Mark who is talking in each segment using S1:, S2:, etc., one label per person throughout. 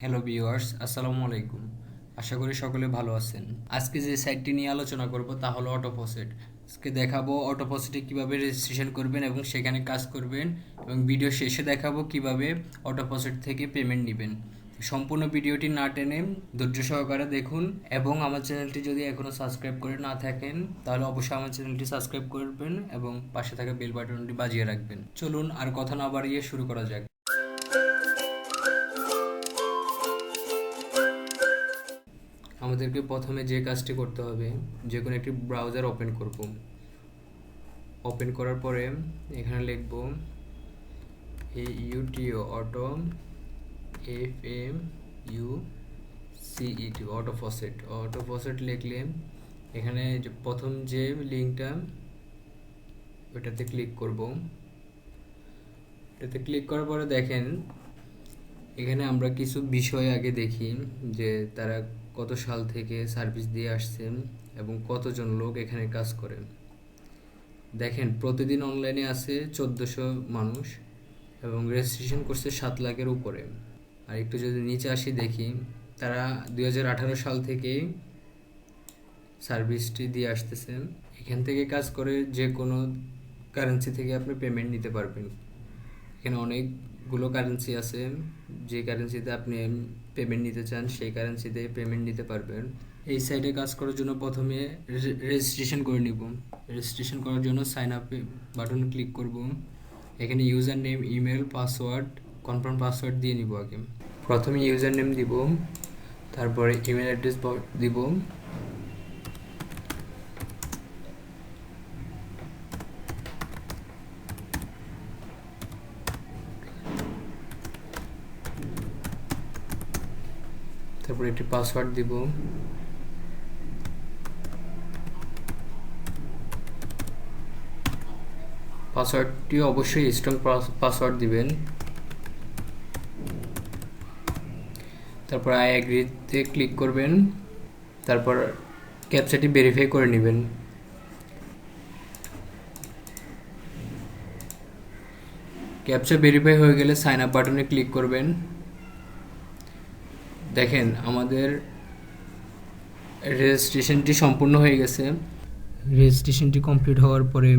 S1: Hello viewers, আসসালামু আলাইকুম। আশা করি সকলে ভালো আছেন। আজকে যে সাইটটি নিয়ে আলোচনা করব তা হলো অটোফসেট। আজকে দেখাবো অটোফসেটে কিভাবে রেজিস্ট্রেশন করবেন এবং সেখানে কাজ করবেন, এবং ভিডিও শেষে দেখাবো কিভাবে অটোফসেট থেকে পেমেন্ট নেবেন। সম্পূর্ণ ভিডিওটি না টেনে ধৈর্য সহকারে দেখুন, এবং আমার চ্যানেলটি যদি এখনও সাবস্ক্রাইব করে না থাকেন তাহলে অবশ্যই আমার চ্যানেলটি সাবস্ক্রাইব করবেন এবং পাশে থাকা বেল বাটনটি বাজিয়ে রাখবেন। চলুন আর কথা না বাড়িয়ে শুরু করা যাক। আমাদেরকে প্রথমে যে কাজটি করতে হবে, যে কোনো একটি ব্রাউজার ওপেন করব। ওপেন করার পরে এখানে লিখব AUTO অটো FAUCET অটোফসেট লিখলে এখানে যে প্রথম যে লিঙ্কটা ওটাতে ক্লিক করব। এটাতে ক্লিক করার পরে দেখেন এখানে আমরা কিছু বিষয় আগে দেখি যে তারা কত সাল থেকে সার্ভিস দিয়ে আসছে এবং কতজন লোক এখানে কাজ করে। দেখেন প্রতিদিন অনলাইনে আছে 1400 মানুষ এবং রেজিস্ট্রেশন করছে 7 লাখের উপরে। আর একটু যদি নিচে আসি দেখি তারা 2018 সাল থেকে সার্ভিসটি দিয়ে আসতেছে। এখান থেকে কাজ করে যে কোনো কারেন্সি থেকে আপনি পেমেন্ট নিতে পারবেন। এখানে অনেকগুলো কারেন্সি আছে, যে কারেন্সিতে আপনি পেমেন্ট নিতে চান সেই কারেন্সিতে পেমেন্ট নিতে পারবেন। এই সাইটে কাজ করার জন্য প্রথমে রেজিস্ট্রেশন করে নিব। রেজিস্ট্রেশন করার জন্য সাইন আপ বাটনে ক্লিক করব। এখানে user name, email, password, confirm password দিয়ে নিব। আগে প্রথমে ইউজার নেম দিব, তারপরে ইমেল অ্যাড্রেস দিব, তারপরে একটি পাসওয়ার্ড দিব। পাসওয়ার্ডটি অবশ্যই স্ট্রং পাসওয়ার্ড দিবেন। তারপর আই এগ্রিতে ক্লিক করবেন, তারপর ক্যাপচাটি ভেরিফাই করে নেবেন। ক্যাপচা ভেরিফাই হয়ে গেলে সাইন আপ বাটনে ক্লিক করবেন। দেখেন আমাদের রেজিস্ট্রেশনটি সম্পূর্ণ হয়ে গেছে। রেজিস্ট্রেশনটি কমপ্লিট হওয়ার পরে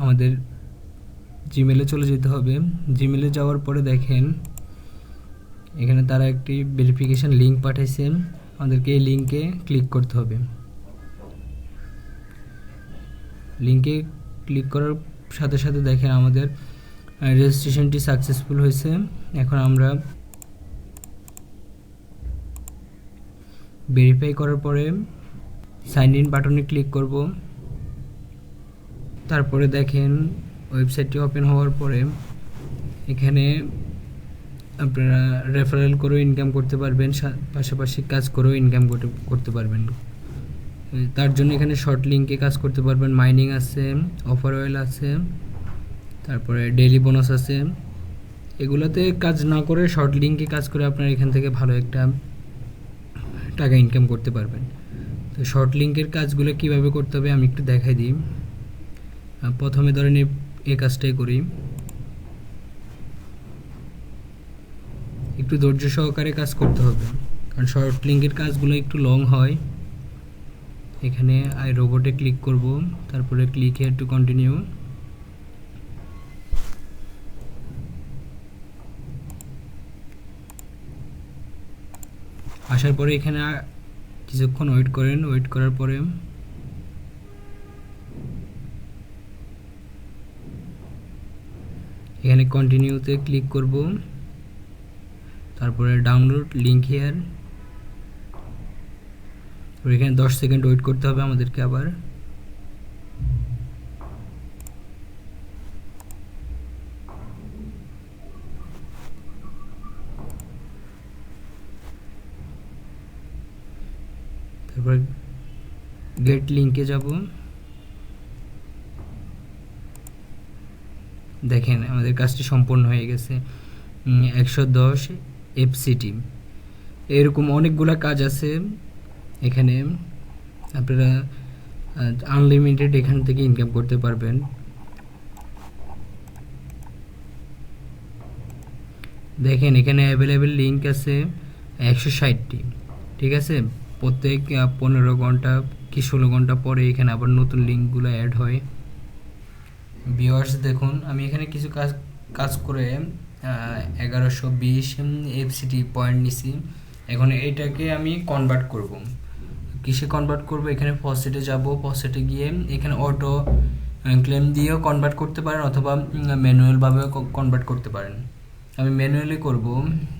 S1: আমাদের জিমেলে চলে যেতে হবে। জিমেলে যাওয়ার পরে দেখেন এখানে তারা একটি ভেরিফিকেশন লিঙ্ক পাঠাইছে, আমাদেরকে এই লিঙ্কে ক্লিক করতে হবে। লিঙ্কে ক্লিক করার সাথে সাথে দেখেন আমাদের রেজিস্ট্রেশনটি সাকসেসফুল হয়েছে। এখন আমরা ভেরিফাই করার পরে সাইন ইন বাটনে ক্লিক করব। তারপরে দেখেন ওয়েবসাইটটি ওপেন হওয়ার পরে এখানে আপনারা রেফারেল করেও ইনকাম করতে পারবেন, পাশাপাশি কাজ করেও ইনকাম করতে পারবেন। তার জন্য এখানে শর্ট লিঙ্কে কাজ করতে পারবেন। মাইনিং আছে, অফার ওয়েল আছে, তারপরে ডেইলি বোনাস আছে। এগুলোতে কাজ না করে শর্ট লিঙ্কে কাজ করে আপনারা এখান থেকে ভালো একটা টাকা ইনকাম করতে পারবেন। তো শর্ট লিঙ্কের কাজগুলো কিভাবে করতে হবে আমি একটু দেখাই দিই। প্রথমে ধরেন এই কাজটাই করি, একটু ধৈর্য সহকারে কাজ করতে হবে কারণ শর্ট লিঙ্কের কাজগুলো একটু লং হয়। এখানে আই রোবটে ক্লিক করব, তারপরে ক্লিক হিয়ার টু কন্টিনিউ। আসার পরে এখানে কিছুক্ষণ ওয়েট করেন। ওয়েট করার পরে এখানে কন্টিনিউতে ক্লিক করব, তারপরে ডাউনলোড লিঙ্ক হিয়ার। এখানে 10 সেকেন্ড ওয়েট করতে হবে আমাদেরকে। আবার তারপর গেট লিঙ্কে যাব। দেখেন আমাদের কাজটি সম্পূর্ণ হয়ে গেছে। 110 FCT এরকম অনেকগুলো কাজ আছে এখানে। আপনারা আনলিমিটেড এখান থেকে ইনকাম করতে পারবেন। দেখেন এখানে অ্যাভেলেবেল লিঙ্ক আছে, 160টি। ঠিক আছে, প্রত্যেক 15 ঘন্টা কি 16 ঘন্টা পরে এখানে আবার নতুন লিঙ্কগুলো অ্যাড হয়। ভিউয়ার্স দেখুন, আমি এখানে কিছু কাজ করে 1120 এফসিটি পয়েন্ট নিছি। এখন এটাকে আমি কনভার্ট করব। কিসে কনভার্ট করব? এখানে ফসেটে যাব, ফসেটে গিয়ে এখানে অটো ক্লেম দিয়েও কনভার্ট করতে পারেন অথবা ম্যানুয়ালভাবেও কনভার্ট করতে পারেন। আমি ম্যানুয়ালি করব।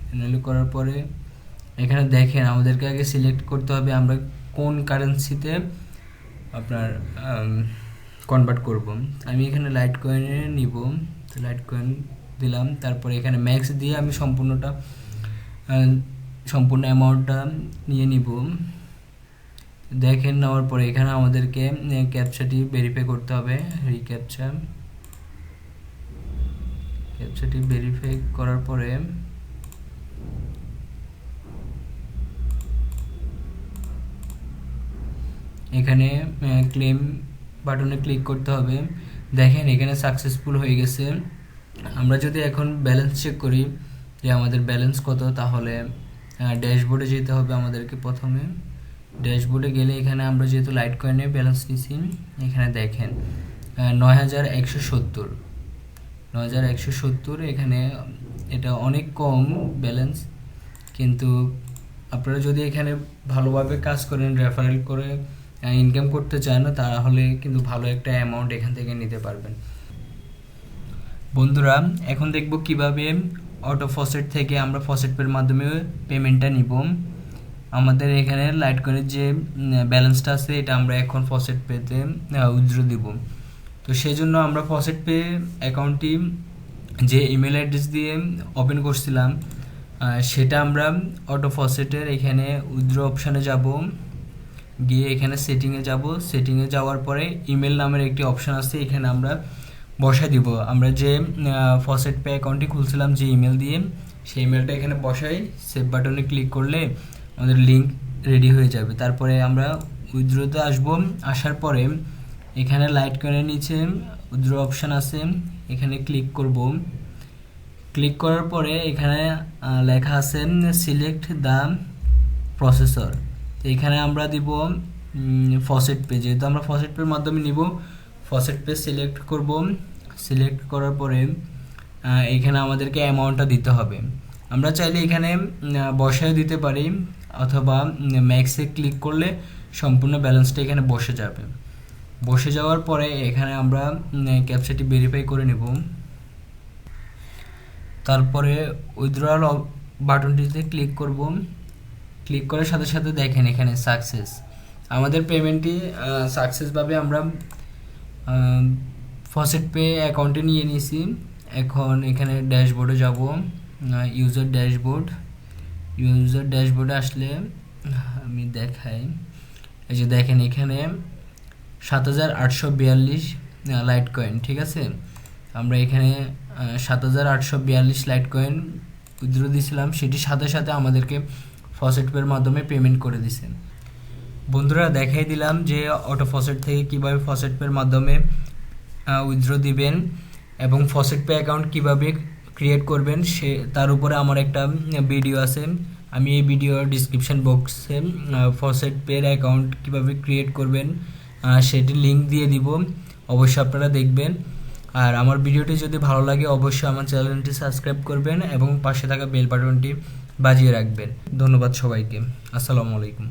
S1: ম্যানুয়ালি করার পরে এখানে দেখেন আমাদেরকে আগে সিলেক্ট করতে হবে আমরা কোন কারেন্সিতে আপনার কনভার্ট করব। আমি এখানে লাইট কয়েনে নিব, তো লাইট কয়েন দিলাম। তারপরে এখানে ম্যাক্স দিয়ে আমি সম্পূর্ণ অ্যামাউন্টটা নিয়ে নিব। দেখেন নেওয়ার পরে এখানে আমাদেরকে ক্যাপচাটি ভেরিফাই করতে হবে। ক্যাপচাটি ভেরিফাই করার পরে এখানে ক্লেম বাটনে ক্লিক করতে হবে। দেখেন এখানে সাকসেসফুল হয়ে গেছে। আমরা যদি এখন ব্যালেন্স চেক করি যে আমাদের ব্যালেন্স কত, তাহলে ড্যাশবোর্ডে যেতে হবে আমাদেরকে। প্রথমে ড্যাশবোর্ডে গেলে এখানে আমরা যেহেতু লাইট কয়েনে ব্যালেন্স নিছি, এখানে দেখেন 9170 এখানে এটা অনেক কম ব্যালেন্স, কিন্তু আপনারা যদি এখানে ভালোভাবে কাজ করেন, রেফারেল করে ইনকাম করতে চান, তাহলে কিন্তু ভালো একটা অ্যামাউন্ট এখান থেকে নিতে পারবেন। বন্ধুরা এখন দেখব কিভাবে অটোফসেট থেকে আমরা ফসেট পের মাধ্যমে পেমেন্টটা নিব। আমাদের এখানে লাইট কয়েনের যে ব্যালেন্সটা আছে এটা আমরা এখন ফসেট পেতে উইথড্র দিব। তো সেই জন্য আমরা ফসেট পে অ্যাকাউন্টটি যে ইমেল অ্যাড্রেস দিয়ে ওপেন করছিলাম সেটা আমরা অটোফসেটের এখানে উইথড্র অপশানে যাব, গিয়ে এখানে সেটিংয়ে যাব। সেটিংয়ে যাওয়ার পরে ইমেল নামের একটি অপশান আছে, এখানে আমরা বসাই দিব। আমরা যে ফসেট পে অ্যাকাউন্টটি খুলছিলাম যে ইমেল দিয়ে, সেই ইমেলটা এখানে বসাই। সেভ বাটনে ক্লিক করলে আমাদের লিঙ্ক রেডি হয়ে যাবে। তারপরে আমরা উইথড্রতে আসব। আসার পরে এখানে লাইট কয়েনের নিচে উইথড্র অপশান আছে, এখানে ক্লিক করব। ক্লিক করার পরে এখানে লেখা আছে সিলেক্ট দ্য প্রসেসর। তো এখানে আমরা দিব ফসেট পে, যেহেতু আমরা ফসেট পের মাধ্যমে নিব, ফসেট পে সিলেক্ট করব। সিলেক্ট করার পরে এখানে আমাদেরকে অ্যামাউন্টটা দিতে হবে। আমরা চাইলে এখানে বসায় দিতে পারি অথবা ম্যাক্সে ক্লিক করলে সম্পূর্ণ ব্যালেন্সটা এখানে বসে যাবে। বসে যাওয়ার পরে এখানে আমরা ক্যাপচাটি ভেরিফাই করে নেব। তারপরে উইথড্রয়াল বাটনটিতে ক্লিক করব। ক্লিক করার সাথে সাথে দেখেন এখানে সাকসেস, আমাদের পেমেন্টটি সাকসেসভাবে আমরা ফসেট পে অ্যাকাউন্টে নিয়ে নিয়েছি। এখন এখানে ড্যাশবোর্ডে যাব, ইউজার ড্যাশবোর্ডে আসলে আমি দেখাই। এই যে দেখেন এখানে 7842 লাইট কয়েন। ঠিক আছে, আমরা এখানে 7842 লাইট কয়েন উইথড্র দিয়েছিলাম, সেটির সাথে সাথে আমাদেরকে ফসেট পের মাধ্যমে পেমেন্ট করে দিয়েছেন। বন্ধুরা দেখাই দিলাম যে অটোফসেট থেকে কিভাবে ফসেট পের মাধ্যমে উইথড্র দিবেন এবং ফসেট পে অ্যাকাউন্ট কিভাবে ক্রিয়েট করবেন তার উপরে আমার একটা ভিডিও আছে। আমি এই ভিডিওর ডিসক্রিপশন বক্সে ফসেট পের অ্যাকাউন্ট কিভাবে ক্রিয়েট করবেন সেটির লিঙ্ক দিয়ে দিব, অবশ্যই আপনারা দেখবেন। আর আমার ভিডিওটি যদি ভালো লাগে অবশ্যই আমার চ্যানেলটি সাবস্ক্রাইব করবেন এবং পাশে থাকা বেল বাটনটি বাজিয়ে রাখবেন। ধন্যবাদ সবাইকে। আসসালামু আলাইকুম।